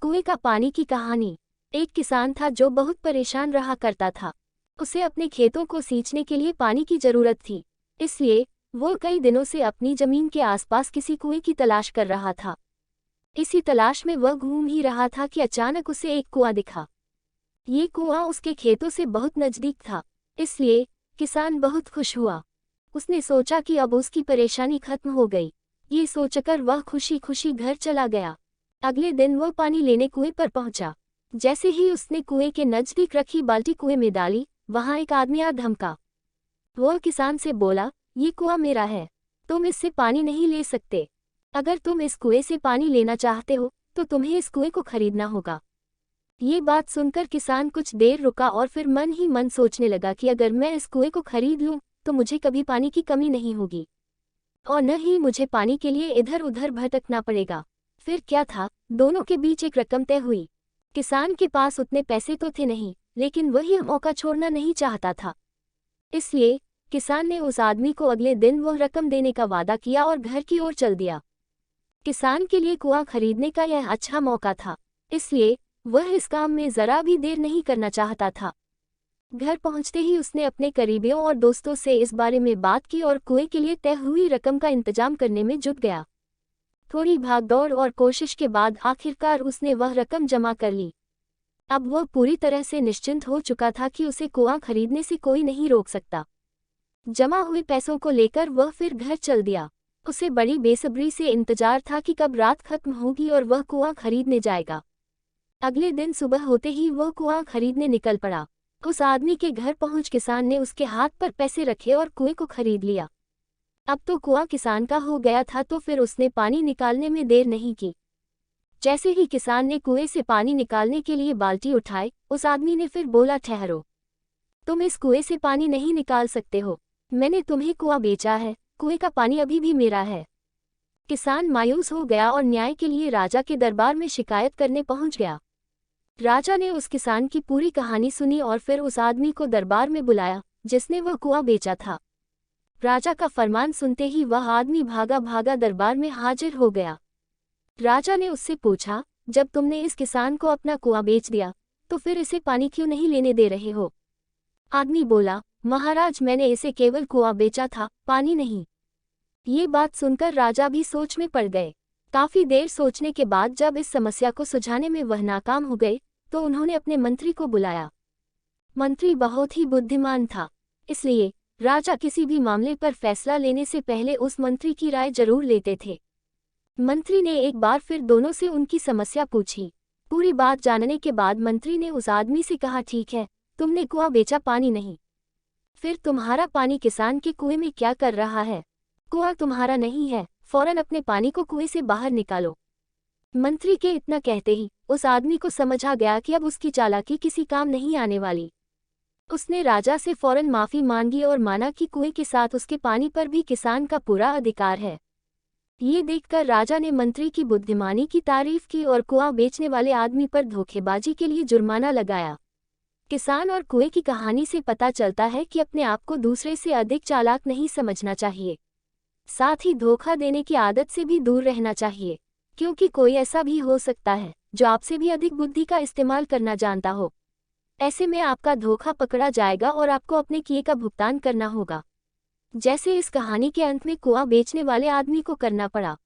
कुएं का पानी की कहानी। एक किसान था जो बहुत परेशान रहा करता था। उसे अपने खेतों को सींचने के लिए पानी की जरूरत थी, इसलिए वो कई दिनों से अपनी जमीन के आसपास किसी कुएं की तलाश कर रहा था। इसी तलाश में वह घूम ही रहा था कि अचानक उसे एक कुआं दिखा। ये कुआं उसके खेतों से बहुत नजदीक था, इसलिए किसान बहुत खुश हुआ। उसने सोचा कि अब उसकी परेशानी खत्म हो गई। ये सोचकर वह खुशी खुशी घर चला गया। अगले दिन वह पानी लेने कुएं पर पहुंचा। जैसे ही उसने कुएं के नजदीक रखी बाल्टी कुएं में डाली, वहां एक आदमी आ धमका। वह किसान से बोला, ये कुआं मेरा है, तुम इससे पानी नहीं ले सकते। अगर तुम इस कुएं से पानी लेना चाहते हो तो तुम्हें इस कुएं को खरीदना होगा। ये बात सुनकर किसान कुछ देर रुका और फिर मन ही मन सोचने लगा कि अगर मैं इस कुएं को खरीद लूं तो मुझे कभी पानी की कमी नहीं होगी और न ही मुझे पानी के लिए इधर उधर भटकना पड़ेगा। फिर क्या था, दोनों के बीच एक रकम तय हुई। किसान के पास उतने पैसे तो थे नहीं, लेकिन वह यह मौका छोड़ना नहीं चाहता था। इसलिए किसान ने उस आदमी को अगले दिन वह रकम देने का वादा किया और घर की ओर चल दिया। किसान के लिए कुआं खरीदने का यह अच्छा मौका था, इसलिए वह इस काम में जरा भी देर नहीं करना चाहता था। घर पहुंचते ही उसने अपने करीबियों और दोस्तों से इस बारे में बात की और कुएं के लिए तय हुई रकम का इंतजाम करने में जुट गया। थोड़ी भागदौड़ और कोशिश के बाद आखिरकार उसने वह रकम जमा कर ली। अब वह पूरी तरह से निश्चिंत हो चुका था कि उसे कुआं खरीदने से कोई नहीं रोक सकता। जमा हुए पैसों को लेकर वह फिर घर चल दिया। उसे बड़ी बेसब्री से इंतजार था कि कब रात खत्म होगी और वह कुआं खरीदने जाएगा। अगले दिन सुबह होते ही वह कुआं खरीदने निकल पड़ा। उस आदमी के घर पहुंच किसान ने उसके हाथ पर पैसे रखे और कुएं को खरीद लिया। अब तो कुआं किसान का हो गया था, तो फिर उसने पानी निकालने में देर नहीं की। जैसे ही किसान ने कुएं से पानी निकालने के लिए बाल्टी उठाई, उस आदमी ने फिर बोला, ठहरो, तुम इस कुएं से पानी नहीं निकाल सकते हो। मैंने तुम्हें कुआं बेचा है, कुएं का पानी अभी भी मेरा है। किसान मायूस हो गया और न्याय के लिए राजा के दरबार में शिकायत करने पहुंच गया। राजा ने उस किसान की पूरी कहानी सुनी और फिर उस आदमी को दरबार में बुलाया जिसने वह कुआं बेचा था। राजा का फरमान सुनते ही वह आदमी भागा भागा दरबार में हाजिर हो गया। राजा ने उससे पूछा, जब तुमने इस किसान को अपना कुआं बेच दिया तो फिर इसे पानी क्यों नहीं लेने दे रहे हो? आदमी बोला, महाराज, मैंने इसे केवल कुआं बेचा था, पानी नहीं। ये बात सुनकर राजा भी सोच में पड़ गए। काफी देर सोचने के बाद जब इस समस्या को सुलझाने में वह नाकाम हो गए तो उन्होंने अपने मंत्री को बुलाया। मंत्री बहुत ही बुद्धिमान था, इसलिए राजा किसी भी मामले पर फैसला लेने से पहले उस मंत्री की राय जरूर लेते थे। मंत्री ने एक बार फिर दोनों से उनकी समस्या पूछी। पूरी बात जानने के बाद मंत्री ने उस आदमी से कहा, ठीक है, तुमने कुआं बेचा, पानी नहीं, फिर तुम्हारा पानी किसान के कुएं में क्या कर रहा है? कुआं तुम्हारा नहीं है, फौरन अपने पानी को कुएं से बाहर निकालो। मंत्री के इतना कहते ही उस आदमी को समझ आ गया कि अब उसकी चालाकी किसी काम नहीं आने वाली। उसने राजा से फौरन माफी मांगी और माना कि कुएं के साथ उसके पानी पर भी किसान का पूरा अधिकार है। ये देखकर राजा ने मंत्री की बुद्धिमानी की तारीफ की और कुआं बेचने वाले आदमी पर धोखेबाजी के लिए जुर्माना लगाया। किसान और कुएं की कहानी से पता चलता है कि अपने आप को दूसरे से अधिक चालाक नहीं समझना चाहिए, साथ ही धोखा देने की आदत से भी दूर रहना चाहिए, क्योंकि कोई ऐसा भी हो सकता है जो आपसे भी अधिक बुद्धि का इस्तेमाल करना जानता हो। ऐसे में आपका धोखा पकड़ा जाएगा और आपको अपने किए का भुगतान करना होगा, जैसे इस कहानी के अंत में कुआं बेचने वाले आदमी को करना पड़ा।